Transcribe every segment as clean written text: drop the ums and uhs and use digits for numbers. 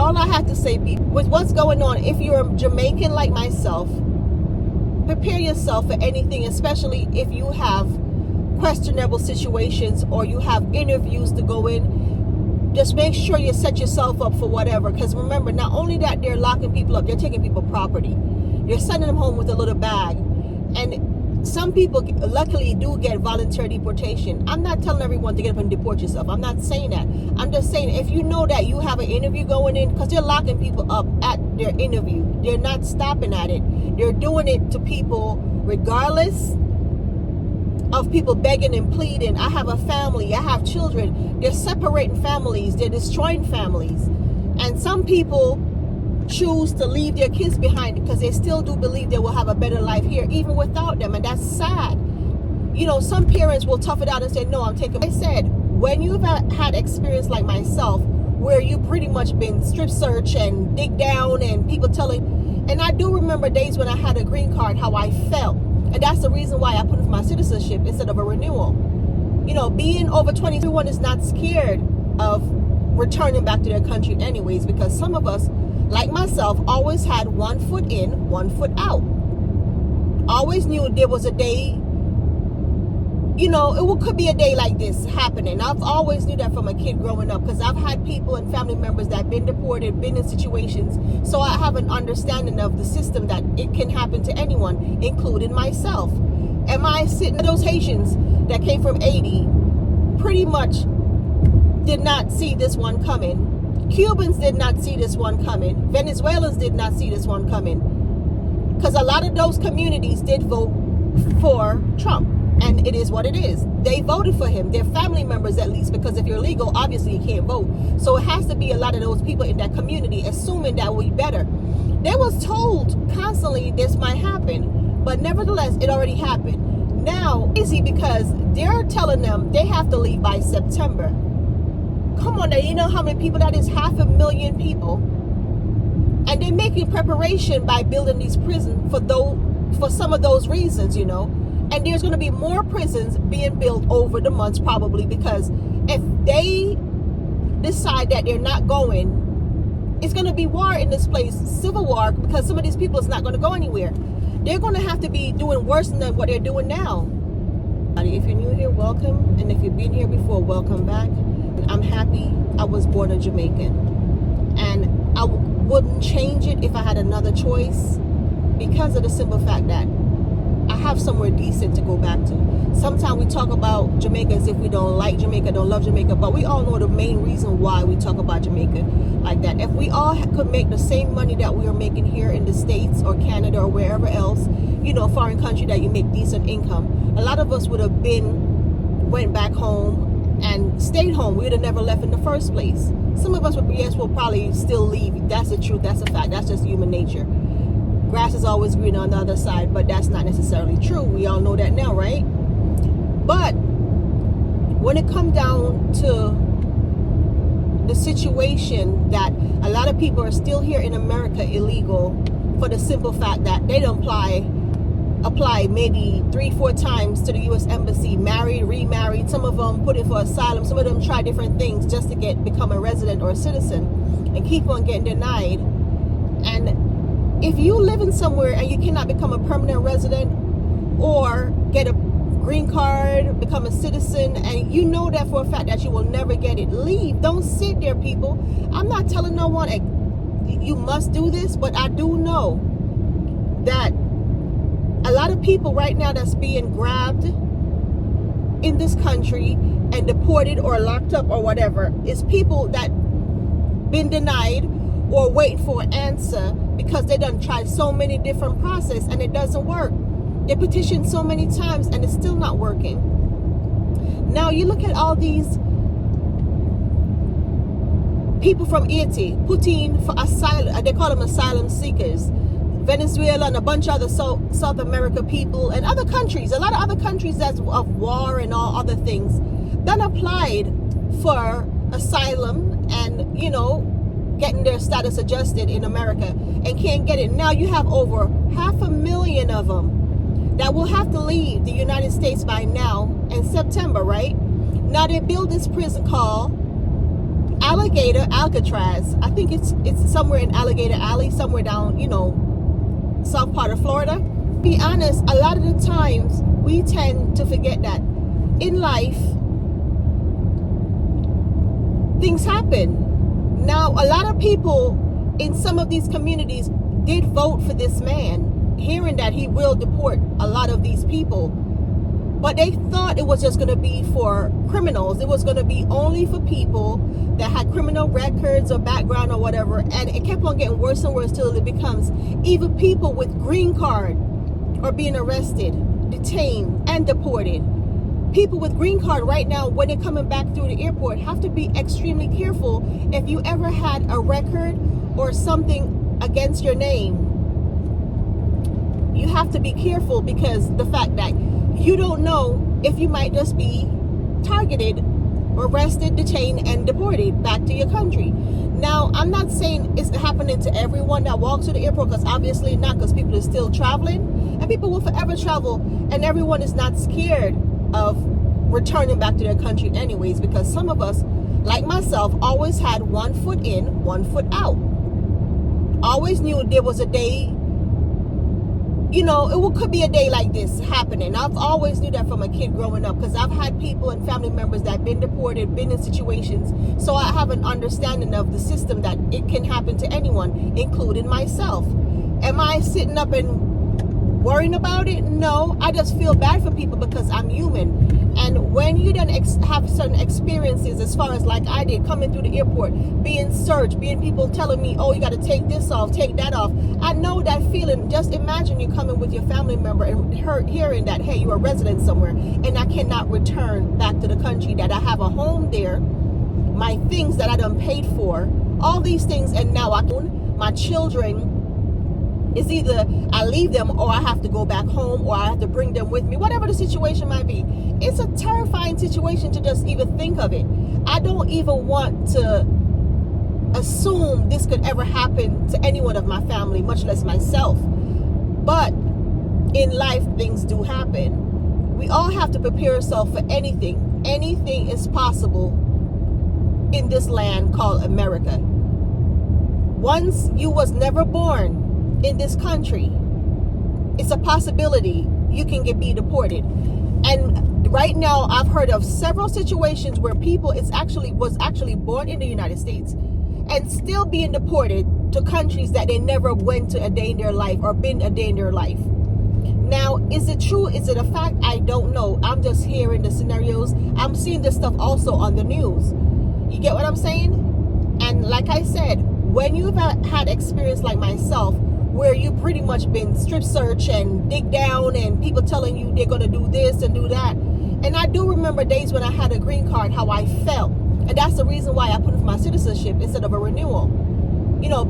all I have to say, with what's going on, if you're a Jamaican like myself, prepare yourself for anything, especially if you have questionable situations or you have interviews to go in. Just make sure you set yourself up for whatever, because remember, not only that they're locking people up, they're taking people property. They're sending them home with a little bag. And some people luckily do get voluntary deportation. I'm not telling everyone to get up and deport yourself. I'm not saying that. I'm just saying, if you know that you have an interview going in, because they're locking people up at their interview, they're not stopping at it. They're doing it to people regardless of people begging and pleading. I have a family, I have children. They're separating families, they're destroying families. And some people choose to leave their kids behind because they still do believe they will have a better life here even without them, and that's sad. You know, some parents will tough it out and say, no, I'm taking. I said, when you've had experience like myself where you pretty much been strip search and dig down and people telling, and I do remember days when I had a green card, how I felt. And that's the reason why I put in for my citizenship instead of a renewal. You know, being over 21 is not scared of returning back to their country anyways, because some of us, like myself, always had 1 foot in, 1 foot out. Always knew there was a day, you know, could be a day like this happening. I've always knew that from a kid growing up, because I've had people and family members that have been deported, been in situations. So I have an understanding of the system that it can happen to anyone, including myself. Am I sitting with those Haitians that came from Haiti pretty much did not see this one coming. Cubans did not see this one coming. Venezuelans did not see this one coming. Because a lot of those communities did vote for Trump. And it is what it is. They voted for him. Their family members, at least, because if you're legal, obviously you can't vote. So it has to be a lot of those people in that community assuming that will be better. They was told constantly this might happen, but nevertheless, it already happened. Now, easy, because they're telling them they have to leave by September. Come on now, you know how many people that is? 500,000 people. And they're making preparation by building these prisons for some of those reasons, you know. And there's going to be more prisons being built over the months probably, because if they decide that they're not going, it's going to be war in this place, civil war, because some of these people is not going to go anywhere. They're going to have to be doing worse than what they're doing now. If you're new here, welcome. And if you've been here before, welcome back. I'm happy I was born a Jamaican. And I wouldn't change it if I had another choice, because of the simple fact that I have somewhere decent to go back to. Sometimes we talk about Jamaica as if we don't like Jamaica, don't love Jamaica, but we all know the main reason why we talk about Jamaica like that. If we all could make the same money that we are making here in the States or Canada or wherever else, you know, foreign country that you make decent income, a lot of us would have went back home and stayed home. We would have never left in the first place. Some of us would, yes, will probably still leave. That's the truth. That's a fact. That's just human nature. Grass is always green on the other side, but that's not necessarily true. We all know that now, right? But when it comes down to the situation that a lot of people are still here in America illegal for the simple fact that they don't apply maybe 3-4 times to the U.S. Embassy, married, remarried. Some of them put in for asylum. Some of them try different things just to become a resident or a citizen and keep on getting denied. And if you live in somewhere and you cannot become a permanent resident or get a green card, become a citizen, and you know that for a fact that you will never get it, leave. Don't sit there, people. I'm not telling no one you must do this, but I do know that a lot of people right now that's being grabbed in this country and deported or locked up or whatever is people that been denied or waiting for an answer because they done tried so many different processes and it doesn't work. They petitioned so many times and it's still not working. Now you look at all these people from Haiti putting for asylum, they call them asylum seekers, Venezuela and a bunch of other South America people and other countries, a lot of other countries that's of war and all other things, done applied for asylum and, you know, getting their status adjusted in America and can't get it. Now you have over 500,000 of them that will have to leave the United States by now in September, right? Now they build this prison called Alligator Alcatraz. I think it's somewhere in Alligator Alley, somewhere down, south part of Florida. Be honest, a lot of the times we tend to forget that in life things happen. Now, a lot of people in some of these communities did vote for this man, hearing that he will deport a lot of these people. But they thought it was just going to be for criminals. It was going to be only for people that had criminal records or background or whatever. And it kept on getting worse and worse till it becomes even people with green card are being arrested, detained, and deported. People with green card right now, when they're coming back through the airport, have to be extremely careful. If you ever had a record or something against your name, you have to be careful, because the fact that you don't know if you might just be targeted, arrested, detained, and deported back to your country. Now, I'm not saying it's happening to everyone that walks to the airport, because obviously not, because people are still traveling, and people will forever travel, and everyone is not scared of returning back to their country anyways, because some of us, like myself, always had one foot in, one foot out. Always knew there was a day, it could be a day like this happening. I've always knew that from a kid growing up, because I've had people and family members that have been deported, been in situations, so I have an understanding of the system that it can happen to anyone, including myself. Am I sitting up and worrying about it? No, I just feel bad for people because I'm human. And when you then have certain experiences, as far as like I did, coming through the airport, being searched, being people telling me, oh, you got to take this off, take that off. I know that feeling. Just imagine you coming with your family member and hearing that, hey, you're a resident somewhere, and I cannot return back to the country, that I have a home there, my things that I done paid for, all these things, and now my children, it's either I leave them or I have to go back home, or I have to bring them with me, whatever the situation might be. It's a terrifying situation to just even think of it. I don't even want to assume this could ever happen to anyone of my family, much less myself. But in life, things do happen. We all have to prepare ourselves for anything. Anything is possible in this land called America. Once you was never born in this country, it's a possibility you can be deported. And right now, I've heard of several situations where people was actually born in the United States and still being deported to countries that they never went to a day in their life or been a day in their life. Now, is it true? Is it a fact? I don't know. I'm just hearing the scenarios. I'm seeing this stuff also on the news. You get what I'm saying? And like I said, when you've had experience like myself, where you pretty much been strip search and dig down, and people telling you they're going to do this and do that. And I do remember days when I had a green card, how I felt. And that's the reason why I put in for my citizenship instead of a renewal.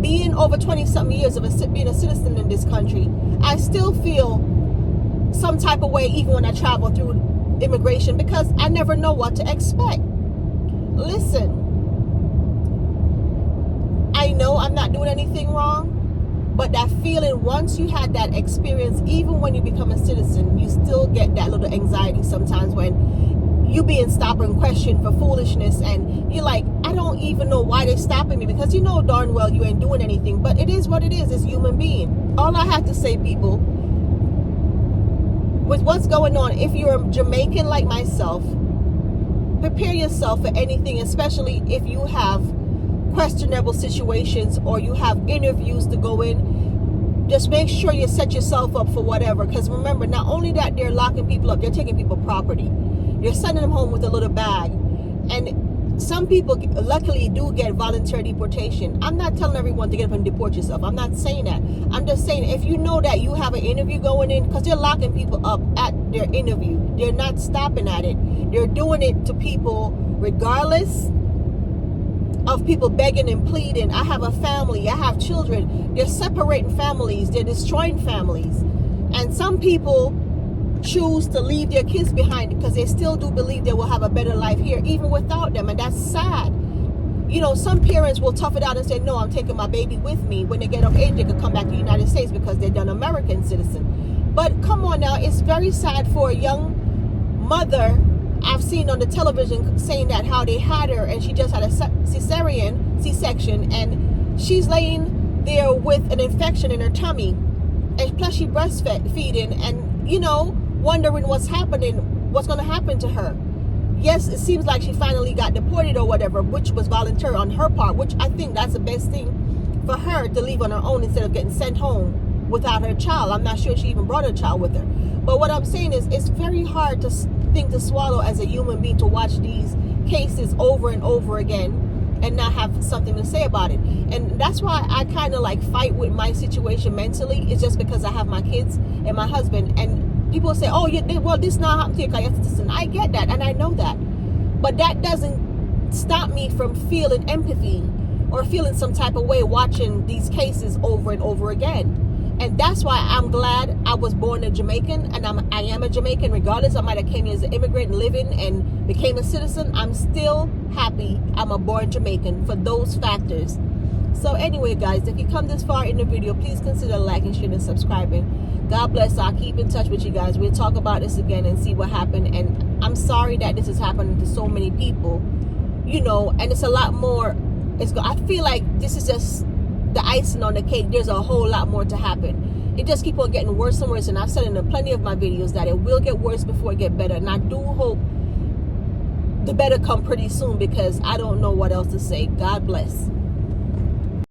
Being over 20-something years of being a citizen in this country, I still feel some type of way even when I travel through immigration, because I never know what to expect. Listen, I know I'm not doing anything wrong, but that feeling, once you had that experience, even when you become a citizen, you still get that little anxiety sometimes when you being stopped and questioned for foolishness, and you're like, I don't even know why they're stopping me, because you know darn well you ain't doing anything. But it is what it is. It's human being. All I have to say, people, with what's going on, if you're a Jamaican like myself, prepare yourself for anything, especially if you have questionable situations or you have interviews to go in. Just make sure you set yourself up for whatever, because remember, not only that they're locking people up, they're taking people property. They're sending them home with a little bag. And some people luckily do get voluntary deportation. I'm not telling everyone to get up and deport yourself. I'm not saying that. I'm just saying, if you know that you have an interview going in, because they're locking people up at their interview, they're not stopping at it. They're doing it to people regardless of people begging and pleading. I have a family, I have children. They're separating families, they're destroying families. And some people choose to leave their kids behind because they still do believe they will have a better life here even without them, and that's sad. Some parents will tough it out and say, no, I'm taking my baby with me. When they get of age, they could come back to the United States because they're done American citizen. But come on now, it's very sad for a young mother I've seen on the television saying that how they had her and she just had a C-section, and she's laying there with an infection in her tummy, and plus she breastfeeding, and wondering what's going to happen to her. Yes, it seems like she finally got deported or whatever, which was voluntary on her part, which I think that's the best thing for her, to leave on her own instead of getting sent home without her child. I'm not sure she even brought her child with her. But what I'm saying is, it's very hard to swallow as a human being, to watch these cases over and over again and not have something to say about it. And that's why I kind of like fight with my situation mentally. It's just because I have my kids and my husband, and people say, oh, this not happened to you. I get that, and I know that. But that doesn't stop me from feeling empathy or feeling some type of way watching these cases over and over again. And that's why I'm glad I was born a Jamaican, and I am a Jamaican, regardless. I might have came here as an immigrant, living and became a citizen. I'm still happy I'm a born Jamaican for those factors. So anyway, guys, if you come this far in the video, please consider liking, sharing, and subscribing. God bless. I'll keep in touch with you guys. We'll talk about this again and see what happened. And I'm sorry that this is happening to so many people, and it's a lot more. I feel like this is just the icing on the cake. There's a whole lot more to happen. It just keeps on getting worse and worse. And I've said in plenty of my videos that it will get worse before it get better. And I do hope the better come pretty soon, because I don't know what else to say. God bless.